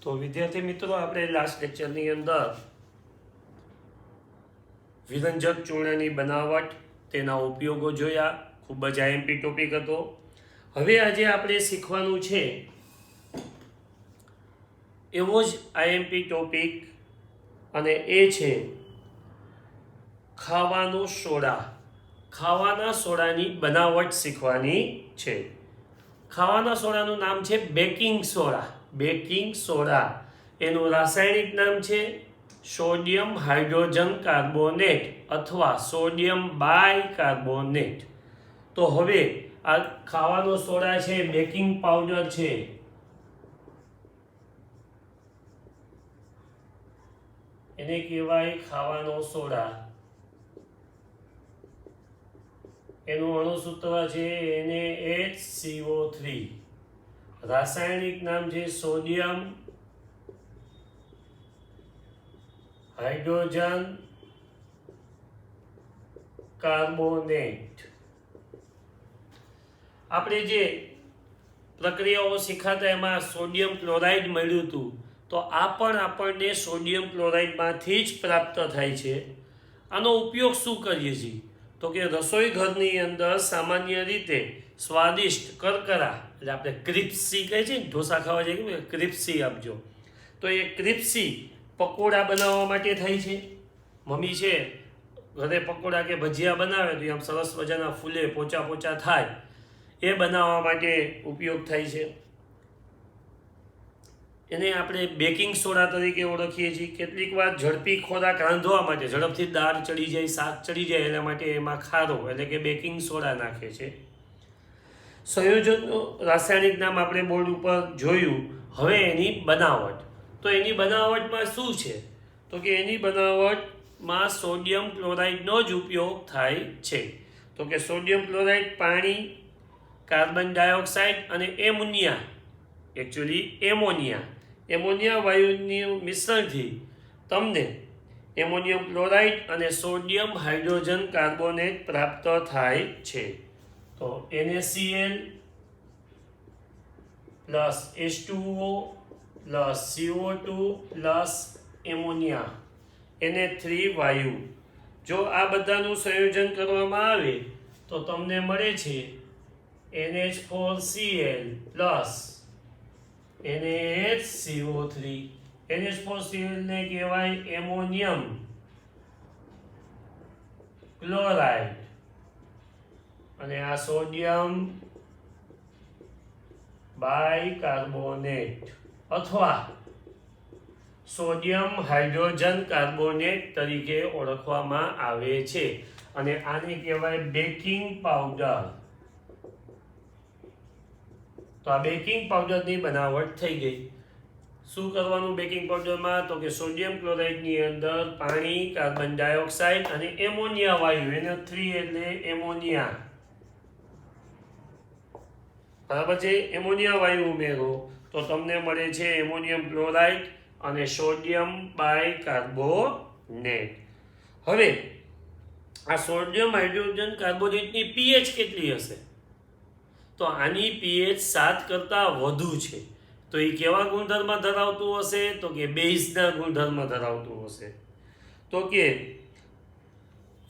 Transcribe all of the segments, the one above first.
તો વિદ્યાર્થી મિત્રો, આપણે લાસ્ટ લેક્ચરની અંદર વિરંજક ચૂર્ણની બનાવટ, તેના ઉપયોગો જોયા. ખૂબ જ આઈએમપી ટોપિક હતો. હવે આજે આપણે શીખવાનું છે એવો જ આઈએમપી ટોપિક, અને એ છે ખાવાનો સોડા. ખાવાના સોડાની બનાવટ શીખવાની છે. ખાવાના સોડાનું નામ છે બેકિંગ સોડા. બેકિંગ સોડા એનું રાસાયણિક નામ છે સોડિયમ હાઇડ્રોજન કાર્બોનેટ અથવા સોડિયમ બાયકાર્બોનેટ. તો હવે આ ખાવાનો સોડા છે, બેકિંગ પાવડર છે, એને કહેવાય ખાવાનો સોડા. એનું અણુસૂત્ર છે NaHCO3. રાસાયણિક નામ છે સોડિયમ હાઇડ્રોજન કાર્બોનેટ. આપણે જે પ્રક્રિયાઓ શીખાતા એમાં સોડિયમ ક્લોરાઇડ મળ્યું હતું, તો આ પણ આપણને સોડિયમ ક્લોરાઇડમાંથી જ પ્રાપ્ત થાય છે. આનો ઉપયોગ શું કરીએ છીએ? તો કે રસોઈ ઘરની અંદર સામાન્ય રીતે સ્વાદિષ્ટ કરકરા, એટલે આપણે ક્રિસ્પી કહે છે ને, ઢોસા ખાવા જાય કે ક્રિસ્પી આપજો, તો એ ક્રિસ્પી પકોડા બનાવવા માટે થાય છે. મમ્મી છે ઘરે પકોડા કે ભજીયા બનાવે તો આમ સરસ મજાના ફૂલે પોચા પોચા થાય, એ બનાવવા માટે ઉપયોગ થાય છે. એને આપણે બેકિંગ સોડા તરીકે ઓળખીએ છીએ. કેટલીક વાર ઝડપી ખોરાક રાંધવા માટે, ઝડપથી દાળ ચડી જાય, શાક ચડી જાય, એના માટે એમાં ખારો એટલે કે બેકિંગ સોડા નાખે છે. સંયોજનનું રાસાયણિક નામ આપણે બોર્ડ ઉપર જોયું. હવે એની બનાવટ. તો એની બનાવટમાં શું છે? તો કે એની બનાવટમાં સોડિયમ ક્લોરાઇડનો જ ઉપયોગ થાય છે. તો કે સોડિયમ ક્લોરાઇડ પાણી, કાર્બન ડાયોક્સાઇડ અને એમોનિયા, એમોનિયા વાયુની મિશ્રણથી તમને એમોનિયમ ક્લોરાઇડ અને સોડિયમ હાઇડ્રોજન કાર્બોનેટ પ્રાપ્ત થાય છે. તો NaCl plus H2O plus CO2 plus ammonia, Na3 વાયુ. જો આ બધાનું સંયોજન કરવામાં આવે તો તમને મળે છે NH4Cl પ્લસ NaHCO3. NH4Cl ને કહેવાય એમોનિયમ ક્લોરાઇડ, અને આ સોડિયમ બાયકાર્બોનેટ અથવા સોડિયમ હાઇડ્રોજન કાર્બોનેટ તરીકે ઓળખવામાં આવે છે. અને આને કહેવાય બેકિંગ પાવડર. તો આ બેકિંગ પાવડરની બનાવટ થઈ ગઈ. શું કરવાનું બેકિંગ પાવડરમાં? તો કે સોડિયમ ક્લોરાઇડની અંદર પાણી, કાર્બન ડાયોક્સાઇડ અને એમોનિયા વાયુ, NH3 એટલે એમોનિયા, બરાબર છે. એમોનિયા વાયુ ઉમેરો તો તમને મળે છે એમોનિયમ ક્લોરાઇડ અને સોડિયમ બાયકાર્બોનેટ. હવે આ સોડિયમ હાઇડ્રોજન કાર્બોનેટની pH કેટલી હશે? તો આની pH 7 કરતાં વધુ છે. તો એ કેવા ગુણધર્મ ધરાવતું હશે? તો કે બેઝના ગુણધર્મ ધરાવતું હશે. તો કે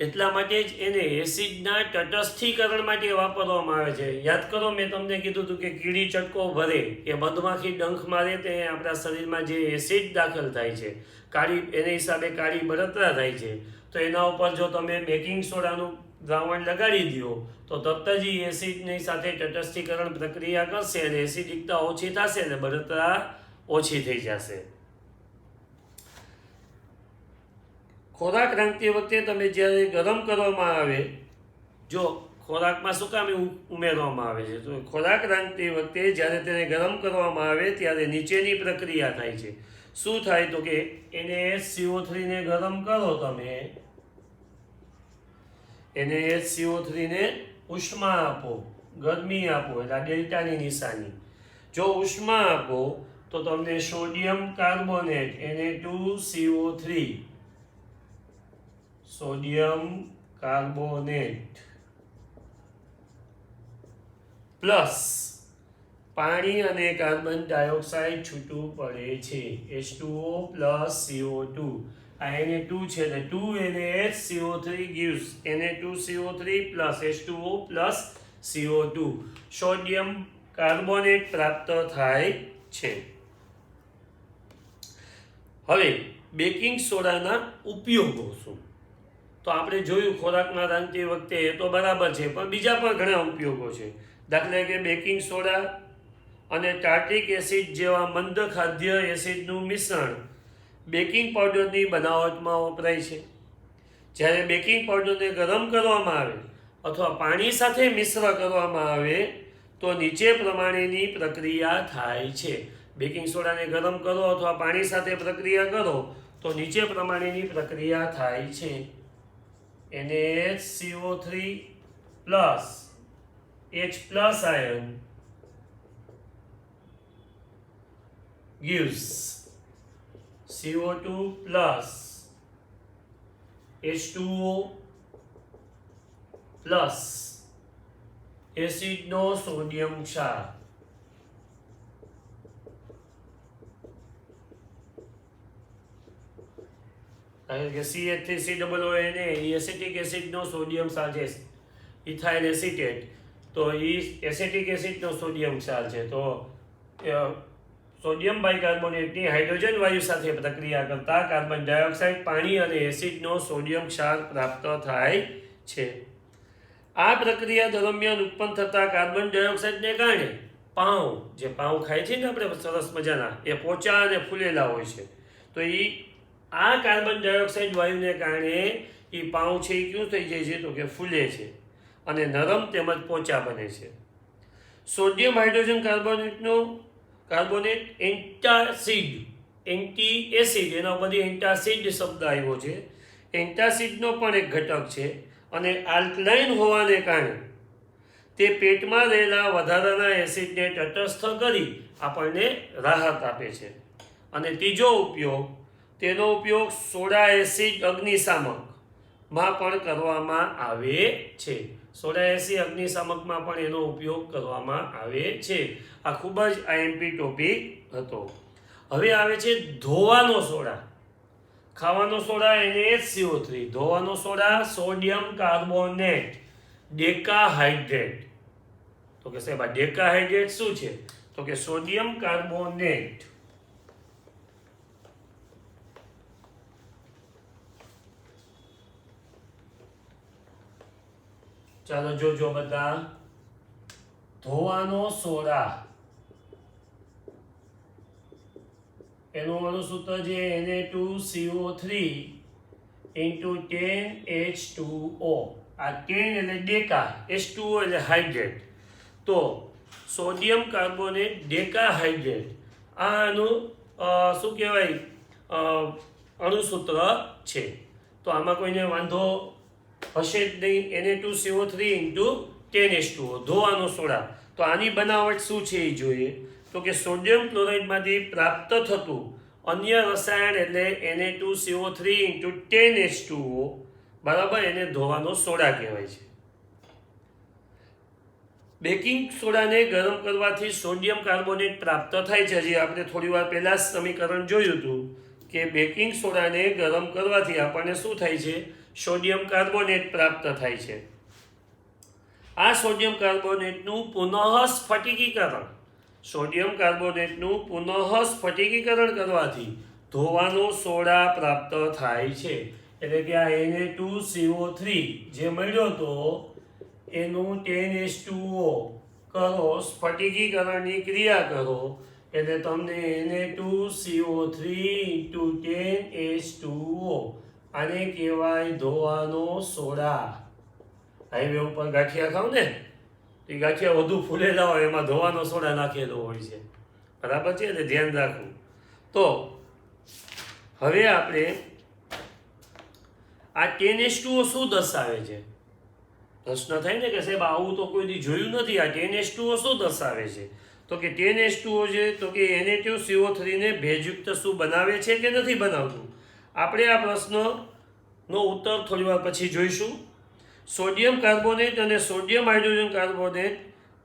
એટલા માટે જ એને એસિડના તટસ્થીકરણ માટે વાપરવામાં આવે છે. યાદ કરો, મેં તમને કીધું હતું કે કીડી ચટકો ભરે કે મધમાખી ડંખ મારે તે આપણા શરીરમાં જે એસિડ દાખલ થાય છે, કાળી, એને હિસાબે કાળી બળતરા થાય છે. તો એના ઉપર જો તમે બેકિંગ સોડાનું દ્રાવણ લગાડી દો તો તરત જ એસિડની સાથે તટસ્થીકરણ પ્રક્રિયા કરશે અને એસિડિકતા ઓછી થશે અને બળતરા ઓછી થઈ જશે. ખોરાક રાંધતી વખતે તમે જ્યારે ગરમ કરવામાં આવે, જો ખોરાકમાં શું કામ ઉમેરવામાં આવે છે? તો ખોરાક રાંધતી વખતે જ્યારે તેને ગરમ કરવામાં આવે ત્યારે નીચેની પ્રક્રિયા થાય છે. શું થાય? તો કે NaHCO3 ને ગરમ કરો તમે, NaHCO3 ને ઉષ્મા આપો, ગરમી આપો, એટલે આ ડેલ્ટાની નિશાની. જો ઉષ્મા આપો તો તમને sodium carbonate Na2CO3, sodium carbonate plus પાણી અને કાર્બન ડાયોક્સાઇડ છૂટું પડે છે H2O પ્લસ CO2 આ Na2 છે ને 2NaHCO3 gives Na2CO3 plus H2O plus CO2 sodium carbonate પ્રાપ્ત થાય છે. હવે બેકિંગ સોડાના ઉપયોગો શું? તો આપણે જોયું ખોરાકમાં રાંધતી વખતે એ તો બરાબર છે, પણ બીજા પણ ઘણા ઉપયોગો છે. દાખલા કે બેકિંગ સોડા અને ટાર્ટિક એસિડ જેવા મંદ ખાદ્ય એસિડનું મિશ્રણ બેકિંગ પાવડરની બનાવટમાં વપરાય છે. જ્યારે બેકિંગ પાવડરને ગરમ કરવામાં આવે અથવા પાણી સાથે મિશ્ર કરવામાં આવે તો નીચે પ્રમાણેની પ્રક્રિયા થાય છે. બેકિંગ સોડાને ગરમ કરો અથવા પાણી સાથે પ્રક્રિયા કરો તો નીચે પ્રમાણેની પ્રક્રિયા થાય છે. NaHCO3 plus H plus ion gives CO2 plus H2O plus એસિડનો સોડિયમ ક્ષાર. કારણ કે CH3COONA એ એસિટિક એસિડનો સોડિયમ ક્ષાર છે. ઇથાઇલ એસિટેટ તો એ એસિટિક એસિડનો સોડિયમ ક્ષાર છે. તો સોડિયમ બાયકાર્બોનેટની હાઇડ્રોજન વાયુ સાથે પ્રક્રિયા કરતા કાર્બન ડાયોક્સાઇડ પાણી અને એસિડનો સોડિયમ ક્ષાર પ્રાપ્ત થાય છે. આ પ્રક્રિયા દરમિયાન ઉત્પન્ન થતા કાર્બન ડાયોક્સાઇડને કારણે પાઉં જે પાઉં ખાય છે ને આપણે સરસ મજાના એ પોચા અને ફૂલેલા હોય છે. તો એ આ કાર્બન ડાયોક્સાઇડ વાયુને કારણે એ પાઉં છે એ કેવું થઈ જાય છે તો કે ફૂલે છે અને નરમ તેમજ પોચા બને છે. Sodium hydrogen carbonate anti acid એના બધી એન્ટાસિડ શબ્દ આવ્યો છે. એન્ટાસિડનો પણ એક ઘટક છે અને આલ્કલાઇન હોવાને કારણે તે પેટમાં રહેલા વધારાના એસિડને તટસ્થ કરી આપણને રાહત આપે છે. અને ત્રીજો ઉપયોગ તેનો ઉપયોગ સોડા એસિડ અગ્નિશામકમાં પણ કરવામાં આવે છે. સોડા એસિડ અગ્નિશામકમાં પણ એનો ઉપયોગ કરવામાં આવે છે. આ ખૂબ જ IMP ટોપિક હતો. હવે આવે છે ધોવાનો સોડા. ખાવાનો સોડા NaHCO3, ધોવાનો સોડા સોડિયમ કાર્બોનેટ ડેકાહાઇડ્રેટ. તો કે સાહેબ આ ડેકાહાઇડ્રેટ શું છે તો કે સોડિયમ કાર્બોનેટ. ચાલો જોજો બધા. ધોવાનો સોડા એનું અણુસૂત્ર છે Na2CO3 into 10H2O. આ 10 એટલે ડેકા, H2O એટલે હાઇડ્રેટ. તો સોડિયમ કાર્બોનેટ ડેકાહાઇડ્રેટ આનું શું કહેવાય અણુસૂત્ર છે. તો આમાં કોઈને વાંધો હશે જ નહીં. Na2CO3 into 10H2O ધોવાનો soda. તો આની બનાવટ શું છે એ જોઈએ. તો કે સોડિયમ ક્લોરાઇડમાંથી પ્રાપ્ત થતું અન્ય રસાયણ એટલે Na2CO3 into 10H2O બરાબર એને ધોવાનો સોડા કહેવાય છે. બેકિંગ સોડાને ગરમ કરવાથી સોડિયમ કાર્બોનેટ પ્રાપ્ત થાય છે. હજી આપણે થોડી વાર પહેલા સમીકરણ જોયું હતું કે બેકિંગ સોડાને ગરમ કરવાથી આપણને શું થાય છે સોડિયમ કાર્બોનેટ પ્રાપ્ત થાય છે. આ સોડિયમ કાર્બોનેટનું પુનઃ સ્ફટિકીકરણ કરવાથી ધોવાનો સોડા પ્રાપ્ત થાય છે. એટલે કે આ Na2CO3 જે મળ્યો તો એનું 10H2O કરો, સ્ફટિકીકરણની ક્રિયા કરો એટલે તમને Na2CO3 into 10H2O આને કહેવાય ધોવાનો સોડા. હાઈવે ઉપર ગાંઠિયા ખાવ ને તો એ ગાંઠિયા વધુ ફૂલેલા હોય એમાં ધોવાનો સોડા નાખેલો હોય છે. બરાબર છે એટલે ધ્યાન રાખવું. તો હવે આપણે આ 10H2O શું દર્શાવે છે? પ્રશ્ન થાય ને કે સાહેબ આવું તો કોઈ દી જોયું નથી. આ 10H2O શું દર્શાવે છે? તો કે 10H2O છે તો કે Na2CO3 ને ભેજયુક્ત શું બનાવે છે કે નથી બનાવતું? આપણે આ પ્રશ્નનો ઉત્તર થોડી વાર પછી જોઈશું. સોડિયમ કાર્બોનેટ અને સોડિયમ હાઇડ્રોજન કાર્બોનેટ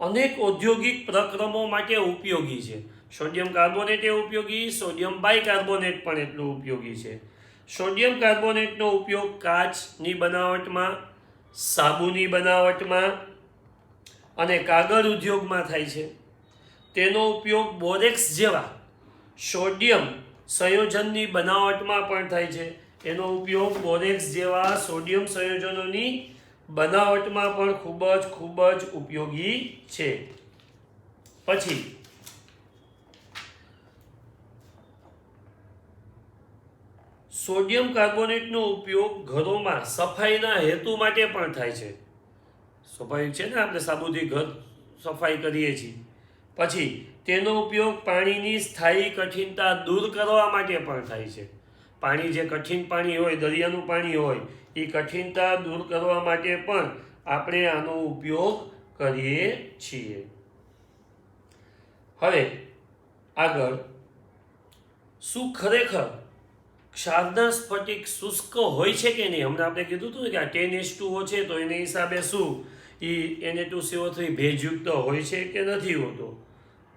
અનેક ઔદ્યોગિક પ્રક્રમો માટે ઉપયોગી છે. સોડિયમ કાર્બોનેટ એ ઉપયોગી, સોડિયમ બાયકાર્બોનેટ પણ એટલું ઉપયોગી છે. સોડિયમ કાર્બોનેટનો ઉપયોગ કાચની બનાવટમાં, સાબુની બનાવટમાં અને કાગળ ઉદ્યોગમાં થાય છે. તેનો ઉપયોગ બોરેક્સ જેવા સોડિયમ સંયોજનની બનાવટમાં પણ થાય છે. એનો ઉપયોગ બોરેક્સ જેવા સોડિયમ સંયોજનોની બનાવટમાં પણ ખૂબ જ ઉપયોગી છે. પછી સોડિયમ કાર્બોનેટનો ઉપયોગ ઘરોમાં સફાઈના હેતુ માટે પણ થાય છે. સ્વાભાવિક છે ને, આપણે સાબુથી ઘર સફાઈ કરીએ છીએ. પછી તેનો ઉપયોગ પાણીની સ્થાયી કઠિનતા દૂર કરવા માટે પણ થાય છે. પાણી જે કઠિન પાણી હોય, દરિયાનું પાણી હોય, એ કઠિનતા દૂર કરવા માટે પણ આપણે આનો ઉપયોગ કરીએ છીએ. હવે આગળ, શું ખરેખર ક્ષારના સ્ફટિક શુષ્ક હોય છે કે નહીં? હમણાં આપણે કીધું હતું કે આ 10H2O છે, તો એને હિસાબે શું Na2CO3 ભેજયુક્ત હોય છે કે નથી હોતો?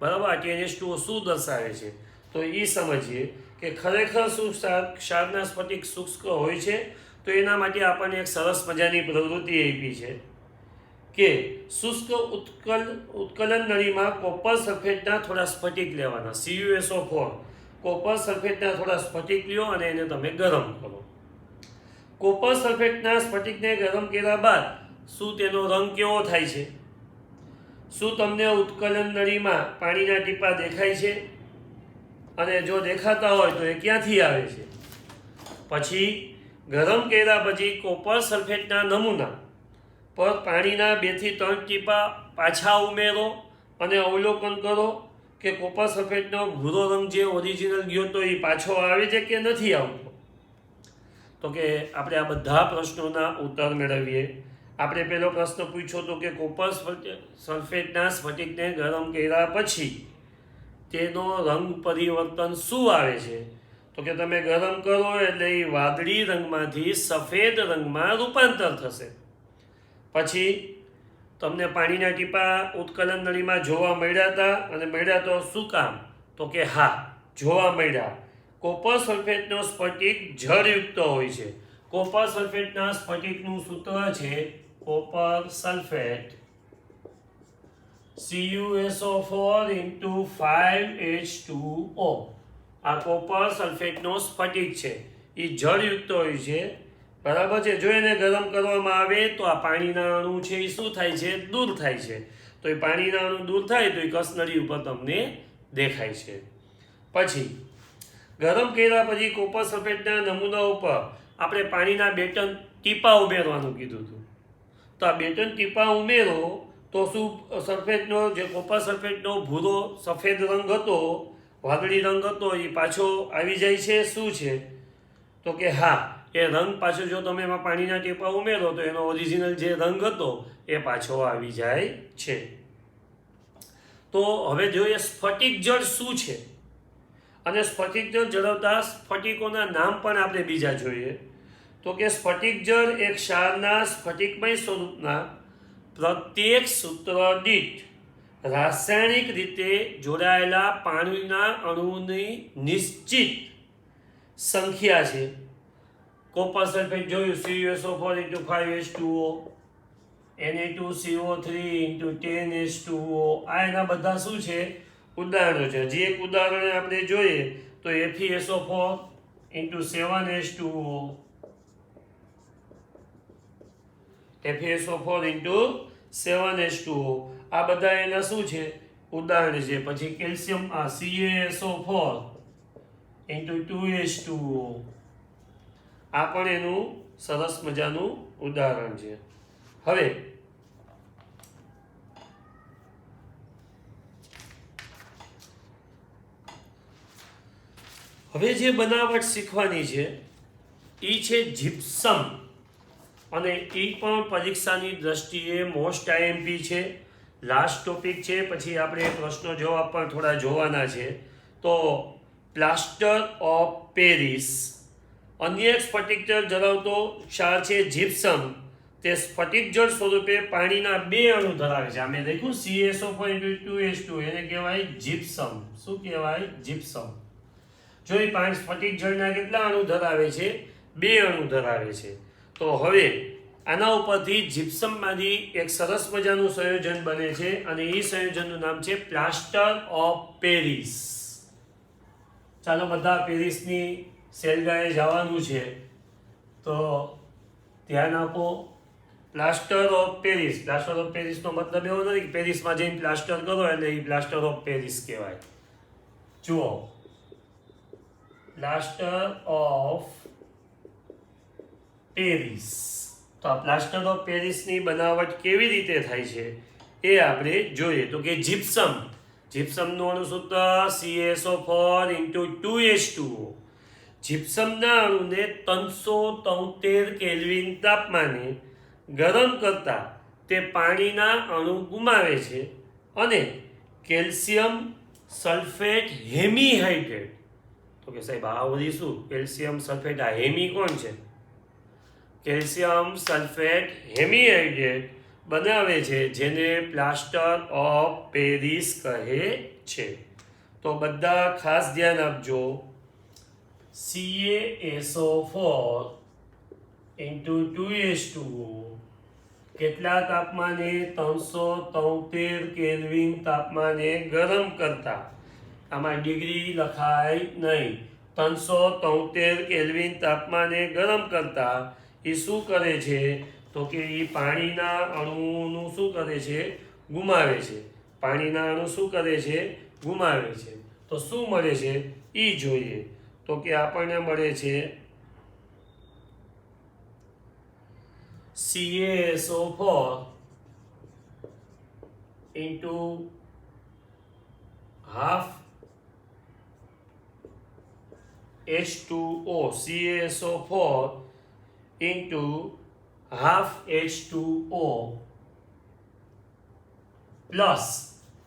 બરાબર, આ 10H2O શું દર્શાવે છે? તો એ સમજીએ કે ખરેખર શું ક્ષારના સ્ફટિક શુષ્ક હોય છે. તો એના માટે આપણને એક સરસ મજાની પ્રવૃત્તિ આપી છે કે શુષ્ક ઉત્કલન નળીમાં કોપર સલ્ફેટના થોડા સ્ફટિક લેવાના, CuSO4 કોપર સલ્ફેટના થોડા સ્ફટિક લ્યો અને એને તમે ગરમ કરો. કોપર સલ્ફેટના સ્ફટિકને ગરમ કર્યા બાદ શું તેનો રંગ કેવો થાય છે? શું તમને ઉત્કલન નળીમાં પાણીના ટીપા દેખાય છે? અને જો દેખાતા હોય તો એ ક્યાંથી આવે છે? પછી ગરમ કર્યા પછી કોપર સલ્ફેટના નમૂના પર પાણીના 2 થી 3 ટીપા પાછા ઉમેરો અને અવલોકન કરો કે કોપર સલ્ફેટનો ભૂરો રંગ જે ઓરિજિનલ ગયો તો એ પાછો આવે છે કે નથી આવતો. તો કે આપણે આ બધા પ્રશ્નોના ઉત્તર મેળવીએ. આપણે પહેલો પ્રશ્ન પૂછ્યો હતો કે કોપર સલ્ફેટના સ્ફટિકને ગરમ કર્યા પછી તેનો રંગ પરિવર્તન શું આવે છે? તો કે તમે ગરમ કરો એટલે એ વાદળી રંગમાંથી સફેદ રંગમાં રૂપાંતર થશે. પછી તમને પાણીના ટીપા ઉત્કલન નળીમાં જોવા મળ્યા હતા, અને મળ્યા તો શું કામ? તો કે હા, જોવા મળ્યા. કોપર સલ્ફેટનો સ્ફટિક જળયુક્ત હોય છે. કોપર સલ્ફેટના સ્ફટિકનું સૂત્ર છે copper sulphate CuSO4 into 5H2O. આ કોપર સલ્ફેટનો સ્ફટિક છે, એ જળયુક્ત હોય છે. બરાબર છે. જો એને ગરમ કરવામાં આવે તો આ પાણીના અણુ છે એ શું થાય છે? દૂર થાય છે. તો એ પાણીના અણુ દૂર થાય તો એ કસનળી ઉપર તમને દેખાય છે. પછી ગરમ કર્યા પછી કોપર સલ્ફેટના નમૂના ઉપર આપણે પાણીના 2-3 ટીપા ઉમેરવાનું કીધું હતું. તો આ 2-3 ટીપા ઉમેરો તો શું સલ્ફેટનો જે કોપર સલ્ફેટનો ભૂરો સફેદ રંગ હતો, વાદળી રંગ હતો, એ પાછો આવી જાય છે? શું છે? તો કે હા, એ રંગ પાછો જો તમે એમાં પાણીના ટીપા ઉમેરો તો એનો ઓરિજિનલ જે રંગ હતો એ પાછો આવી જાય છે. તો હવે જોઈએ સ્ફટિક જળ શું છે, અને સ્ફટિક જળ જળવતા સ્ફટિકોના નામ પણ આપણે બીજા જોઈએ. તો કે સ્ફટિક જળ એક ક્ષારના સ્ફટિકમય સ્વરૂપના પ્રત્યેક સૂત્ર દીઠ રાસાયણિક રીતે જોડાયેલા પાણીના અણુની નિશ્ચિત સંખ્યા છે. કોપર સલ્ફેટ જોયું, CuSO4 into 5H2O, Na2CO3 into 10H2O. આ એના બધા શું છે? ઉદાહરણો છે. જે એક ઉદાહરણ આપણે જોઈએ તો FeSO4 into 7H2O, FeSO4 into 7H2O. આ બધા એના શું છે? ઉદાહરણ છે. પછી કેલ્શિયમ CaSO4 into 2H2O. આ પણ એનું સરસ મજાનું ઉદાહરણ છે. હવે જે બનાવટ શીખવાની છે એ છે જીપ્સમ, અને એ પણ પરીક્ષાની દ્રષ્ટિએ મોસ્ટ IMP છે. લાસ્ટ ટોપિક છે, પછી આપણે પ્રશ્નો જવાબ પણ થોડા જોવાના છે. તો પ્લાસ્ટર ઓફ પેરિસ, અન્ય એક સ્ફટિક જળ ધરાવતો ક્ષાર છે જીપ્સમ. તે સ્ફટિક જળ સ્વરૂપે પાણીના 2 અણુ ધરાવે છે. અમે લખ્યું CaSO4 એને કહેવાય જીપ્સમ. શું કહેવાય? જીપ્સમ. જો એ પાણી સ્ફટિક જળના કેટલા અણુ ધરાવે છે? 2 અણુ ધરાવે છે. તો હવે આના ઉપરથી જીપ્સમમાંથી એક સરસ મજાનું સંયોજન બને છે અને એ સંયોજનનું નામ છે પ્લાસ્ટર ઓફ પેરિસ. ચાલો બધા પેરિસની સેલગાએ જવાનું છે તો ધ્યાન આપો. Plaster of Paris. Plaster of પેરિસનો મતલબ એવો નથી કે પેરિસમાં જઈને પ્લાસ્ટર કરો એટલે એ પ્લાસ્ટર ઓફ પેરિસ કહેવાય. જુઓ, પ્લાસ્ટર ઓફ પેરિસ. તો આ પ્લાસ્ટર ઓફ પેરિસની બનાવટ કેવી રીતે થાય છે એ આપણે જોઈએ. તો કે જીપ્સમ. જીપ્સમનું અણુસૂત્ર CaSO4 જીપ્સમના અણુને 373 કેલ્વિન તાપમાને ગરમ કરતા તે પાણીના અણુ ગુમાવે છે અને કેલ્શિયમ સલ્ફેટ હેમીહાઇડ્રેટ. તો કે સાહેબ આ વળી શું? કેલ્શિયમ સલ્ફેટ, આ હેમી કોણ છે? કેલ્શિયમ સલ્ફેટ હેમીહાઇડ્રેટ બનાવે છે જેને પ્લાસ્ટર ઓફ પેરિસ કહે છે. તો બધા ખાસ ધ્યાન આપજો. CaSO4 કેટલા તાપમાને? 373 કેલ્વિન તાપમાને ગરમ કરતા. આમાં ડિગ્રી લખાય નહીં. 373 કેલ્વિન તાપમાને ગરમ કરતા એ શું કરે છે? તો કે એ પાણીના અણુનું શું કરે છે? ગુમાવે છે. પાણીના અણુ શું કરે છે? ગુમાવે છે. તો શું મળે છે એ જોઈએ. તો કે આપણને મળે છે CaSO4 half H2O. CaSO4 half H2O plus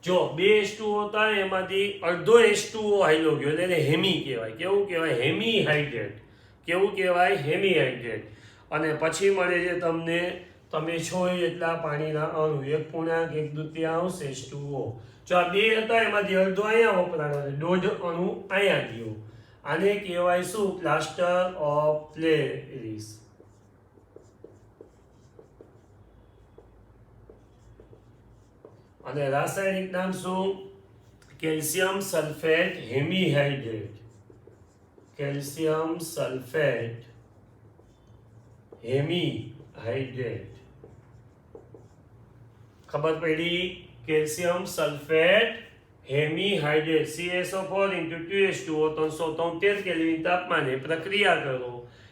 જો 2 H2O હતા એમાંથી અડધો H2O હાઈલો ગયો એટલે એને હેમી કહેવાય. કેવું કહેવાય? હેમીહાઇડ્રેટ. કેવું કહેવાય? હેમીહાઇડ્રેટ. અને પછી મળે છે તમને, તમે છો એટલા પાણીના અણુ, 1.1/2 H2O. જો આ 2 હતા એમાંથી અડધો અહીંયા વપરાયો, 1.5 અણુ અહીંયા ગયો. આને કહેવાય શું? Plaster of Paris. અને રાસાયણિક નામ શું? Calcium sulphate hemihydrate. Calcium sulphate hemihydrate. ખબર પડી? Calcium sulphate હેમીહાઇડ્રેટ. CaSO4 2H2O 373 kelvin તાપમાને પ્રક્રિયા કરો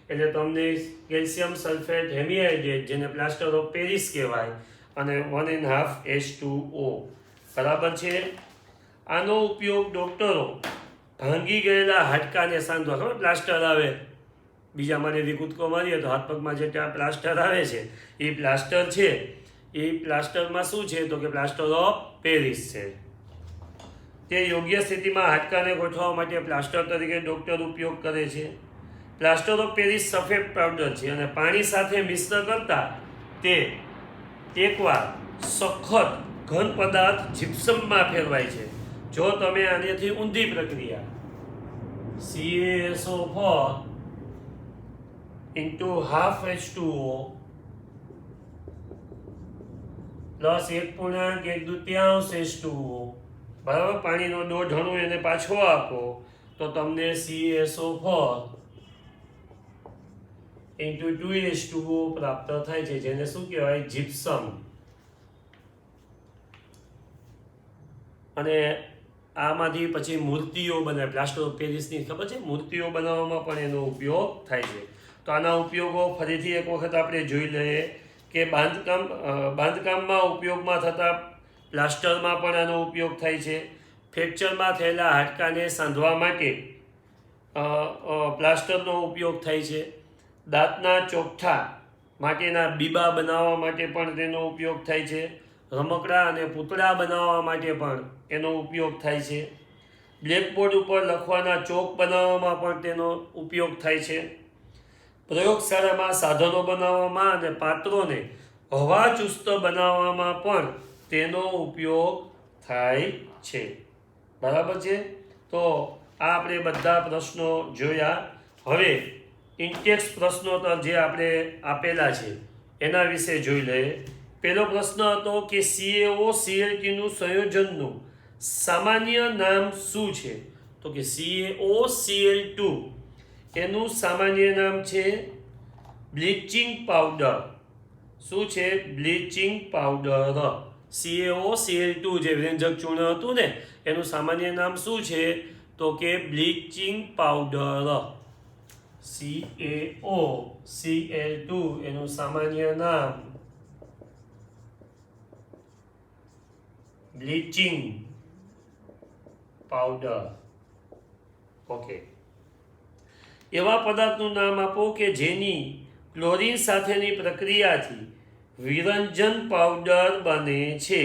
એટલે તમને કેલ્શિયમ સલ્ફેટ હેમીહાઇડ્રેટ, જેને પ્લાસ્ટર ઓફ પેરિસ કહેવાય, અને 1.5 H2O. બરાબર છે. આનો ઉપયોગ ડોક્ટરો ભાંગી ગયેલા હાડકાને સાંધવા, ખબર પ્લાસ્ટર આવે બીજા મારેથી કૂદકો મારીએ તો હાથ પગમાં જે પ્લાસ્ટર આવે છે એ પ્લાસ્ટર છે. એ પ્લાસ્ટરમાં શું છે? તો કે પ્લાસ્ટર ઓફ પેરિસ છે. તે યોગ્ય સ્થિતિમાં હાડકાને ગોઠવવા માટે પ્લાસ્ટર તરીકે ડોક્ટર ઉપયોગ કરે છે. પ્લાસ્ટર ઓફ પેરિસ સફેદ પાવડર છે અને પાણી સાથે મિશ્ર કરતા તે એકવાર સખત ઘન પદાર્થ જીપ્સમમાં ફેરવાય છે. જો તમે આનેથી ઊંધી પ્રક્રિયા CaSO4 half H2O plus 1.1/2 H2O, બરાબર, પાણીનો 1.5 અણુ એને પાછો આપો તો તમને CaSO4 2H2O પ્રાપ્ત થાય છે, જેને શું કહેવાય? જીપ્સમ. અને આમાંથી પછી મૂર્તિઓ બનાવે. પ્લાસ્ટર ઓફ પેરિસની ખબર છે? મૂર્તિઓ બનાવવામાં પણ એનો ઉપયોગ થાય છે. તો આના ઉપયોગો ફરીથી એક વખત આપણે જોઈ લઈએ કે બાંધકામમાં ઉપયોગમાં થતા પ્લાસ્ટરમાં પણ આનો ઉપયોગ થાય છે. ફ્રેક્ચરમાં થયેલા હાડકાને સાંધવા માટે પ્લાસ્ટરનો ઉપયોગ થાય છે. દાંતના ચોકઠા માટેના બીબા બનાવવા માટે પણ તેનો ઉપયોગ થાય છે. રમકડા અને પૂતળા બનાવવા માટે પણ એનો ઉપયોગ થાય છે. બ્લેકબોર્ડ ઉપર લખવાના ચોક બનાવવામાં પણ તેનો ઉપયોગ થાય છે. પ્રયોગશાળામાં સાધનો બનાવવામાં અને પાત્રોને હવા ચુસ્ત બનાવવામાં પણ તેનો ઉપયોગ થાય છે. બરાબર છે. તો આ આપણે બધા પ્રશ્નો જોયા. હવે ઇન્ટેક્સ પ્રશ્નોત્તર જે આપણે આપેલા છે એના વિશે જોઈ લઈએ. પહેલો પ્રશ્ન હતો કે CaO ClT નું સંયોજનનું સામાન્ય નામ શું છે? તો કે CaOCl2 એનું સામાન્ય નામ છે બ્લીચિંગ પાવડર. શું છે? Bleaching powder. CaOCl2 જે વ્યંજક ચૂર્ણ હતું ને એનું સામાન્ય નામ શું છે? તો કે બ્લીચિંગ પાવડર. CaOCl2 એનું સામાન્ય નામ બ્લીચિંગ પાવડર. ઓકે. એવા પદાર્થનું નામ આપો કે જેની ક્લોરીન સાથેની પ્રક્રિયાથી વિરંજન પાવડર બને છે.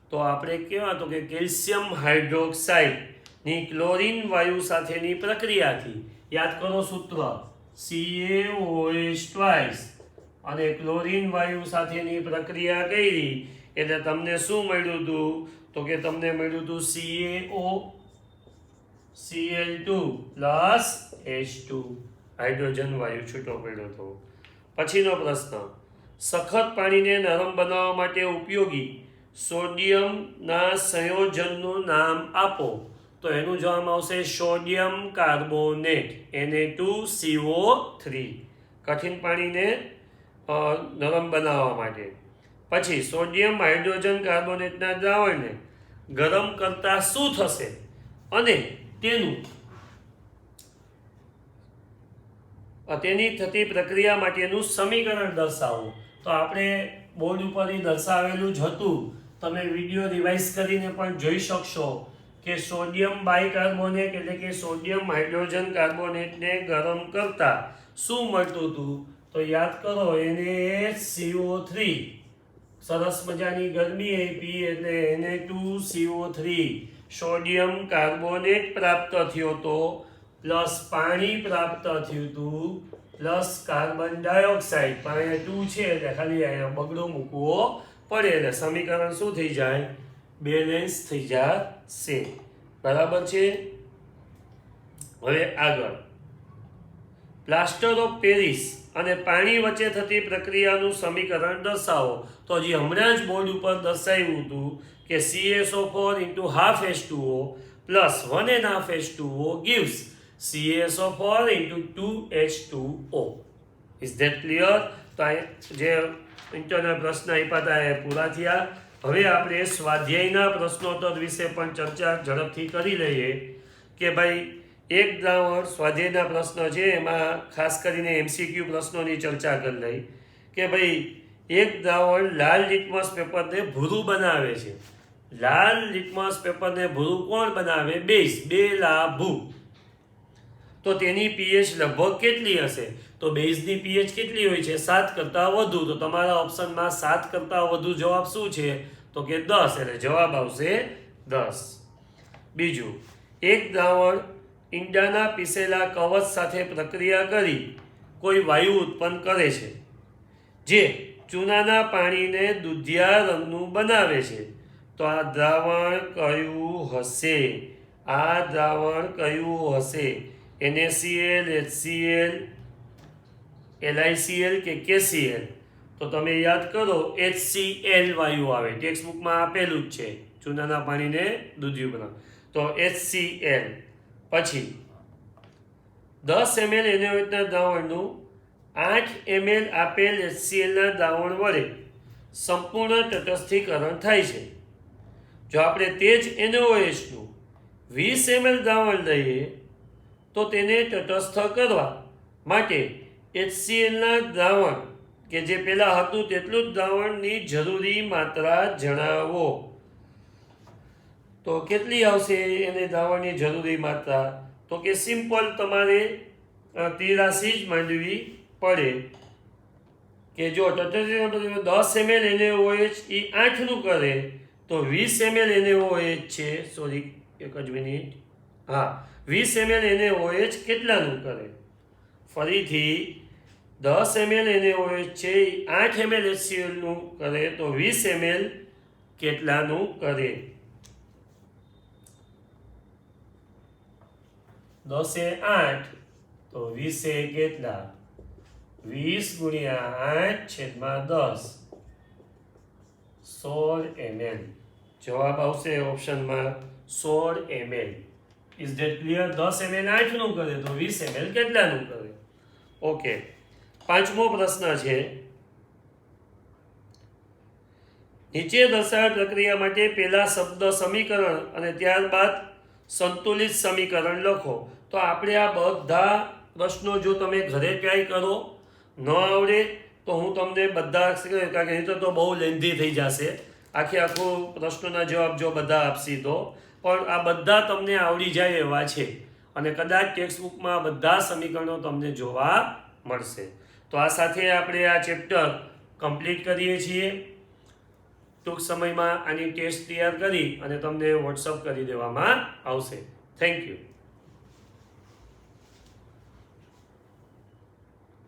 તો આપણે કેવા તો કે કેલ્શિયમ હાઇડ્રોક્સાઇડની ક્લોરીન વાયુ સાથેની પ્રક્રિયાથી, યાદ કરો સૂત્ર, CaOH ટ્વાઇસ અને ક્લોરીન વાયુ સાથેની પ્રક્રિયા કરી એટલે તમને શું મળ્યું હતું? તો કે તમને મળ્યું હતું CaOCl2 પ્લસ H2, હાઇડ્રોજન વાયુ છૂટો પડ્યો હતો. પછીનો પ્રશ્ન, સખત પાણીને નરમ બનાવવા માટે ઉપયોગી સોડિયમના સંયોજનનું નામ આપો. તો એનું જવાબ આવશે સોડિયમ કાર્બોનેટ, Na2CO3, કઠિન પાણીને નરમ બનાવવા માટે. પછી સોડિયમ હાઇડ્રોજન કાર્બોનેટના દ્રાવણને ગરમ કરતા શું થશે અને તેની થતી પ્રક્રિયા માટેનું સમીકરણ દર્શાવો. તો આપણે બોર્ડ ઉપર દર્શાવેલું જ હતું, તમે વિડીયો રિવાઇઝ કરીને પણ જોઈ શકશો કે સોડિયમ બાયકાર્બોનેટ એટલે કે સોડિયમ હાઇડ્રોજન કાર્બોનેટને ગરમ કરતા શું મળતું હતું? તો યાદ કરો, NaCO3, સરસ મજાની ગરમી આપી એટલે Na2CO3, સોડિયમ કાર્બોનેટ પ્રાપ્ત થયો તો પ્લસ પાણી પ્રાપ્ત થયું હતું પ્લસ કાર્બન ડાયોક્સાઇડ. પાણી 2 છે એટલે ખાલી અહીંયા બગડો મૂકવો પડે એટલે સમીકરણ શું થઈ જાય? બેલેન્સ થઈ જશે. બરાબર છે. હવે આગળ, પ્લાસ્ટર ઓફ પેરિસ અને પાણી વચ્ચે થતી પ્રક્રિયાનું સમીકરણ દર્શાવો. તો હજી હમણાં જ બોર્ડ ઉપર દર્શાવ્યું હતું કે CaSO4 into half H2O plus 1.5 H2O gives CaSO4 into 2H2O. Is that clear? તો જે ઇન્ટરનલ પ્રશ્ન આપ્યા હતા એ પૂરા થયા. હવે આપણે સ્વાધ્યાયના પ્રશ્નોત્તર વિશે પણ ચર્ચા ઝડપથી કરી લઈએ કે ભાઈ એક દ્રાવણ, સ્વાધ્યાયના પ્રશ્ન છે એમાં ખાસ કરીને MCQ પ્રશ્નોની ચર્ચા કરી લઈ કે ભાઈ એક દ્રાવણ લાલ લિટમસ પેપરને ભૂરું બનાવે છે. લાલ લિટમસ પેપરને ભૂરું કોણ બનાવે? બેઝ, બેલાભૂ. તો તેની pH લગભગ કેટલી હશે? તો બેઝની pH કેટલી હોય છે? 7 કરતાં વધુ. તો તમારા ઓપ્શનમાં 7 કરતાં વધુ જવાબ શું છે? તો કે 10, એટલે જવાબ આવશે 10. બીજું, એક દ્રાવણ ઈંડાના પીસેલા કવચ સાથે પ્રક્રિયા કરી કોઈ વાયુ ઉત્પન્ન કરે છે જે ચૂનાના પાણીને દૂધિયા રંગનું બનાવે છે. તો આ દ્રાવણ કયું હશે? આ દ્રાવણ કયું હશે? NaCl, HCl, LiCl કે KCl? તો તમે યાદ કરો, HCl વાયુ આવે, ટેક્સ્ટ બુકમાં આપેલું જ છે, ચૂનાના પાણીને દૂધિયું બનાવે તો HCl. પછી 10 ml NaOH દ્રાવણનું 8 ml આપેલ HClના દ્રાવણ વડે સંપૂર્ણ તટસ્થીકરણ થાય છે. જો આપણે તે જ NaOHનું 20 ml દ્રાવણ લઈએ તો તેને તટસ્થ કરવા માટે HClના દ્રાવણ કે જે પહેલા હતું તેટલું જ દ્રાવણની જરૂરી માત્રા જણાવો. તો કેટલી આવશે એને દ્રાવણની જરૂરી માત્રા? તો કે સિમ્પલ તમારે 83 જ માંડવી પડે કે જો 10 ml NaOH એ 8નું કરે તો 20 ml NaOH છે, સોરી એક જ મિનિટ, હા 20 ml NaOH કેટલાનું કરે? ફરીથી 10 ml NaOH છે એ 8 ml HCl નું કરે તો 20 ml કેટલાનું કરે? 10 એ 8 તો 20 એ કેટલા? 20 ગુણ્યા 8/10 16 ml. જવાબ આવશે ઓપ્શનમાં 16 ml. Is that clear? 10 ml 8 નું કરે તો 20 ml કેટલાનું કરે? ઓકે. પાંચમો પ્રશ્ન છે, નીચે દર્શાવેલ પ્રક્રિયા માટે પહેલા શબ્દ સમીકરણ અને ત્યારબાદ સંતુલિત સમીકરણ લખો. તો આપણે આ બધા પ્રશ્નો જો તમે ઘરે ટ્રાય કરો, ન આવડે તો હું તમને બધા કારણ કે નહીં તો બહુ લેન્ધી થઈ જશે, આખું પ્રશ્નોના જવાબ જો બધા આપશી તો, પણ આ બધા તમને આવડી જાય એવા છે અને કદાચ ટેક્સ્ટબુકમાં બધા સમીકરણો તમને જોવા મળશે. તો આ સાથે આપણે આ ચેપ્ટર કમ્પ્લીટ કરીએ છીએ. ટૂંક સમયમાં આની ટેસ્ટ તૈયાર કરી અને તમને વોટ્સઅપ કરી દેવામાં આવશે. Thank you.